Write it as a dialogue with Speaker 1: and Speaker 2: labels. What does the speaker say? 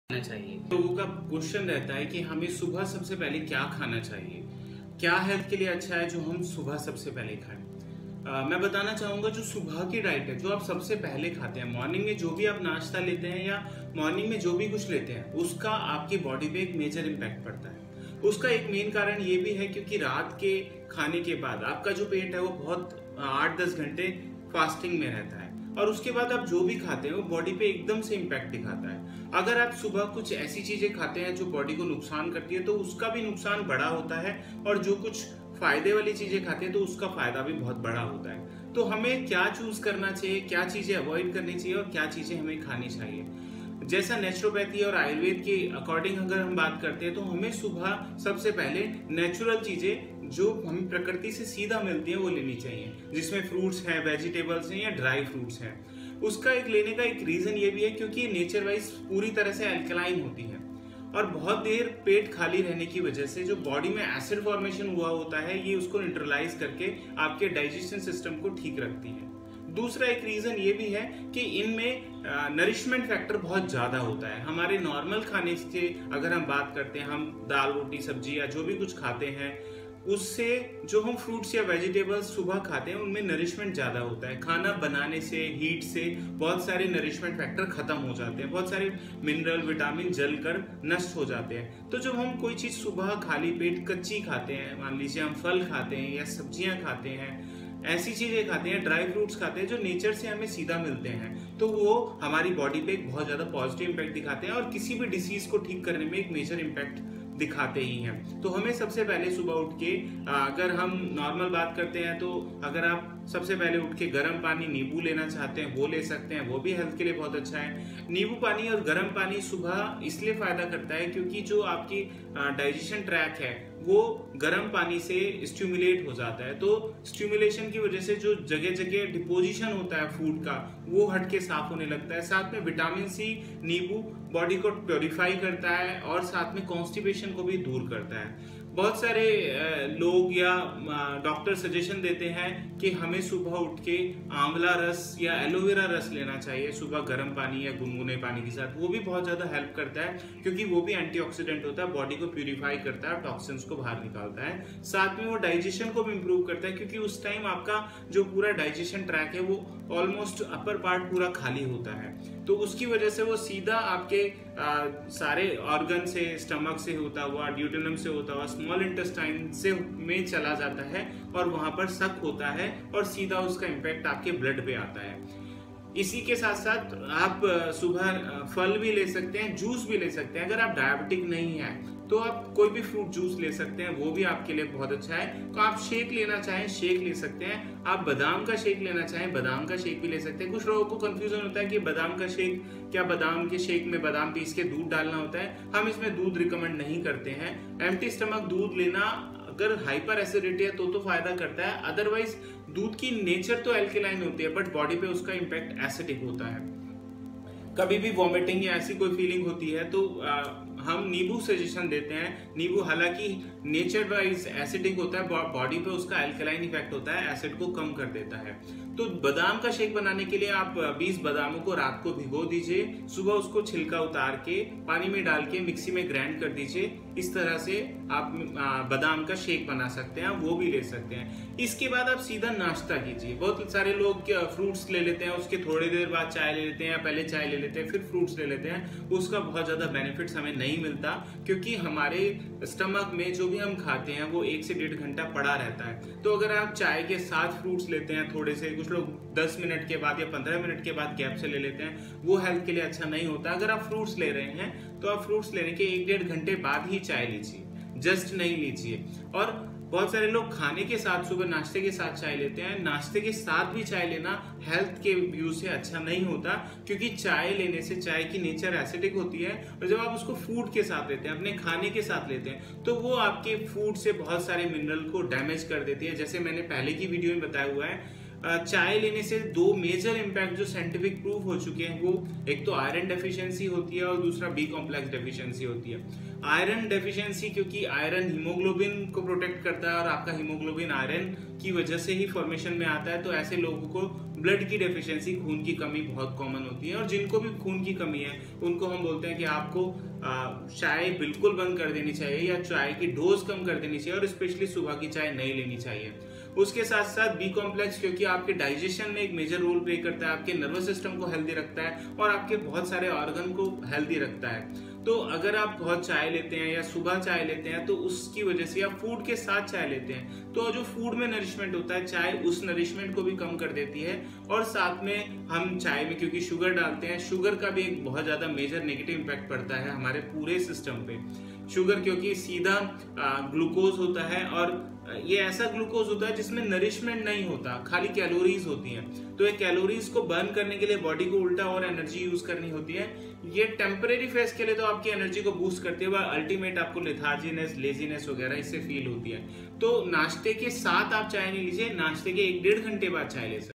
Speaker 1: खाना चाहिए। लोगों का क्वेश्चन रहता है कि हमें सुबह सबसे पहले क्या खाना चाहिए, क्या हेल्थ के लिए अच्छा है जो हम सुबह सबसे पहले खाएं। मैं बताना चाहूंगा जो सुबह की डाइट है, जो आप सबसे पहले खाते हैं, मॉर्निंग में जो भी आप नाश्ता लेते हैं या मॉर्निंग में जो भी कुछ लेते हैं, उसका आपकी बॉडी पे एक मेजर इम्पैक्ट पड़ता है। उसका एक मेन कारण ये भी है क्योंकि रात के खाने के बाद आपका जो पेट है वो बहुत 8-10 घंटे फास्टिंग में रहता है और उसके बाद आप जो भी खाते हैं वो बॉडी पे एकदम से इम्पैक्ट दिखाता है। अगर आप सुबह कुछ ऐसी चीजें खाते हैं जो बॉडी को नुकसान करती है तो उसका भी नुकसान बड़ा होता है, और जो कुछ फायदे वाली चीजें खाते हैं तो उसका फायदा भी बहुत बड़ा होता है। तो हमें क्या चूज करना चाहिए, क्या चीजें अवॉइड करनी चाहिए और क्या चीजें हमें खानी चाहिए। जैसा नेचुरोपैथी और आयुर्वेद के अकॉर्डिंग अगर हम बात करते हैं तो हमें सुबह सबसे पहले नेचुरल चीजें जो हमें प्रकृति से सीधा मिलती हैं वो लेनी चाहिए, जिसमें फ्रूट्स हैं, वेजिटेबल्स हैं या ड्राई फ्रूट्स हैं। उसका एक लेने का एक रीजन ये भी है क्योंकि नेचर वाइज पूरी तरह से अल्कलाइन होती है और बहुत देर पेट खाली रहने की वजह से जो बॉडी में एसिड फॉर्मेशन हुआ होता है ये उसको न्यूट्रलाइज करके आपके डाइजेशन सिस्टम को ठीक रखती है। दूसरा एक रीजन ये भी है कि इनमें नरिशमेंट फैक्टर बहुत ज्यादा होता है। हमारे नॉर्मल खाने से अगर हम बात करते हैं, हम दाल रोटी सब्जी या जो भी कुछ खाते हैं उससे जो हम फ्रूट्स या वेजिटेबल्स सुबह खाते हैं उनमें नरिशमेंट ज्यादा होता है। खाना बनाने से, हीट से बहुत सारे नरिशमेंट फैक्टर खत्म हो जाते हैं, बहुत सारे मिनरल विटामिन जल कर नष्ट हो जाते हैं। तो जब हम कोई चीज सुबह खाली पेट कच्ची खाते हैं, मान लीजिए हम फल खाते हैं या सब्जियां खाते हैं, ऐसी चीजें खाते हैं, ड्राई फ्रूट्स खाते हैं जो नेचर से हमें सीधा मिलते हैं, तो वो हमारी बॉडी पे एक बहुत ज्यादा पॉजिटिव इम्पैक्ट दिखाते हैं और किसी भी डिसीज को ठीक करने में एक मेजर इम्पैक्ट दिखाते ही हैं। तो हमें सबसे पहले सुबह उठ के, अगर हम नॉर्मल बात करते हैं तो अगर आप सबसे पहले उठ के गर्म पानी नींबू लेना चाहते हैं वो ले सकते हैं, वो भी हेल्थ के लिए बहुत अच्छा है। नींबू पानी और गर्म पानी सुबह इसलिए फायदा करता है क्योंकि जो आपकी डाइजेशन ट्रैक है वो गर्म पानी से स्टिमुलेट हो जाता है। तो स्टिमुलेशन की वजह से जो जगह जगह डिपोजिशन होता है फूड का वो हटके साफ होने लगता है। साथ में विटामिन सी, नींबू बॉडी को प्योरीफाई करता है और साथ में कॉन्स्टिपेशन को भी दूर करता है। बहुत सारे लोग या डॉक्टर सजेशन देते हैं कि हमें सुबह उठ के आंवला रस या एलोवेरा रस लेना चाहिए सुबह गर्म पानी या गुनगुने पानी के साथ। वो भी बहुत ज्यादा हेल्प करता है क्योंकि वो भी एंटीऑक्सीडेंट होता है, बॉडी को प्यूरिफाई करता है और टॉक्सिन्स को बाहर निकालता है। साथ में वो डाइजेशन को भी इम्प्रूव करता है क्योंकि उस टाइम आपका जो पूरा डाइजेशन ट्रैक है वो ऑलमोस्ट अपर पार्ट पूरा खाली होता है, तो उसकी वजह से वो सीधा आपके सारे ऑर्गन से, स्टमक से होता हुआ, ड्यूटेनम से होता हुआ स्मॉल इंटेस्टाइन से में चला जाता है और वहां पर सक होता है और सीधा उसका इम्पैक्ट आपके ब्लड पे आता है। इसी के साथ साथ आप सुबह फल भी ले सकते हैं, जूस भी ले सकते हैं। अगर आप डायबिटिक नहीं है तो आप कोई भी फ्रूट जूस ले सकते हैं, वो भी आपके लिए बहुत अच्छा है। तो आप शेक लेना चाहें शेक ले सकते हैं, आप बादाम का शेक लेना चाहें बादाम का शेक भी ले सकते हैं। कुछ लोगों को कंफ्यूजन होता है कि बादाम का शेक, क्या बादाम के शेक में बादाम पीस के दूध डालना होता है। हम इसमें दूध रिकमेंड नहीं करते हैं। एम्प्टी स्टमक दूध लेना अगर हाइपर एसिडिटी है तो फायदा करता है, अदरवाइज दूध की नेचर तो एल्केलाइन होती है बट बॉडी पे उसका इम्पैक्ट एसिडिक होता है। कभी भी वॉमिटिंग या ऐसी कोई फीलिंग होती है तो हम नींबू सजेशन देते हैं। नींबू हालांकि नेचर वाइज एसिडिक होता है, बॉडी पे उसका एल्कलाइन इफेक्ट होता है, एसिड को कम कर देता है। तो बादाम का शेक बनाने के लिए आप 20 बादामों को रात को भिगो दीजिए, सुबह उसको छिलका उतार के पानी में डाल के मिक्सी में ग्राइंड कर दीजिए। इस तरह से आप बादाम का शेक बना सकते हैं, वो भी ले सकते हैं। इसके बाद आप सीधा नाश्ता कीजिए। बहुत सारे लोग फ्रूट्स ले लेते हैं, उसके थोड़ी देर बाद चाय ले लेते हैं, या पहले चाय ले लेते हैं फिर फ्रूट्स ले लेते हैं। उसका बहुत ज्यादा बेनिफिट्स हमें नहीं मिलता क्योंकि हमारे स्टमक में जो भी हम खाते हैं वो 1 से 1.5 घंटा पड़ा रहता है। तो अगर आप चाय के साथ फ्रूट्स लेते हैं थोड़े से, कुछ लोग 10 मिनट के बाद या 15 मिनट के बाद गैप से ले लेते हैं, वो हेल्थ के लिए अच्छा नहीं होता। अगर आप फ्रूट्स ले रहे हैं तो आप फ्रूट्स लेने के 1-1.5 घंटे बाद ही चाय लीजिए, जस्ट नहीं लीजिए। और बहुत सारे लोग खाने के साथ, सुबह नाश्ते के साथ चाय लेते हैं। नाश्ते के साथ भी चाय लेना हेल्थ के व्यू से अच्छा नहीं होता क्योंकि चाय लेने से, चाय की नेचर एसिडिक होती है और जब आप उसको फूड के साथ लेते हैं, अपने खाने के साथ लेते हैं, तो वो आपके फूड से बहुत सारे मिनरल को डैमेज कर देती है। जैसे मैंने पहले की वीडियो में बताया हुआ है, चाय लेने से 2 मेजर इम्पैक्ट जो साइंटिफिक प्रूफ हो चुके हैं, वो एक तो आयरन डेफिशिएंसी होती है और दूसरा बी कॉम्प्लेक्स डेफिशिएंसी होती है। आयरन डेफिशिएंसी क्योंकि आयरन हीमोग्लोबिन को प्रोटेक्ट करता है और आपका हीमोग्लोबिन आयरन की वजह से ही फॉर्मेशन में आता है, तो ऐसे लोगों को ब्लड की डेफिशिएंसी, खून की कमी बहुत कॉमन होती है। और जिनको भी खून की कमी है उनको हम बोलते हैं कि आपको चाय बिल्कुल बंद कर देनी चाहिए या चाय की डोज कम कर देनी चाहिए और स्पेशली सुबह की चाय नहीं लेनी चाहिए। उसके साथ साथ बी कॉम्प्लेक्स, क्योंकि आपके डाइजेशन में एक मेजर रोल प्ले करता है, आपके नर्वस सिस्टम को हेल्दी रखता है और आपके बहुत सारे ऑर्गन को हेल्दी रखता है। तो अगर आप बहुत चाय लेते हैं या सुबह चाय लेते हैं तो उसकी वजह से, या फूड के साथ चाय लेते हैं, तो जो फूड में नरिशमेंट होता है चाय उस नरिशमेंट को भी कम कर देती है। और साथ में हम चाय में क्योंकि शुगर डालते हैं, शुगर का भी एक बहुत ज्यादा मेजर नेगेटिव इम्पैक्ट पड़ता है हमारे पूरे सिस्टम पे। शुगर क्योंकि सीधा ग्लूकोज होता है और ये ऐसा ग्लूकोज होता है जिसमें नरिशमेंट नहीं होता, खाली कैलोरीज होती हैं। तो ये कैलोरीज को बर्न करने के लिए बॉडी को उल्टा और एनर्जी यूज करनी होती है। ये टेम्परेरी फेज के लिए तो आपकी एनर्जी को बूस्ट करती है, अल्टीमेट आपको लेथार्जीनेस, लेजीनेस वगैरह इससे फील होती है। तो नाश्ते के साथ आप चाय नहीं लीजिए, नाश्ते के 1-1.5 घंटे बाद चाय ले सकते हैं।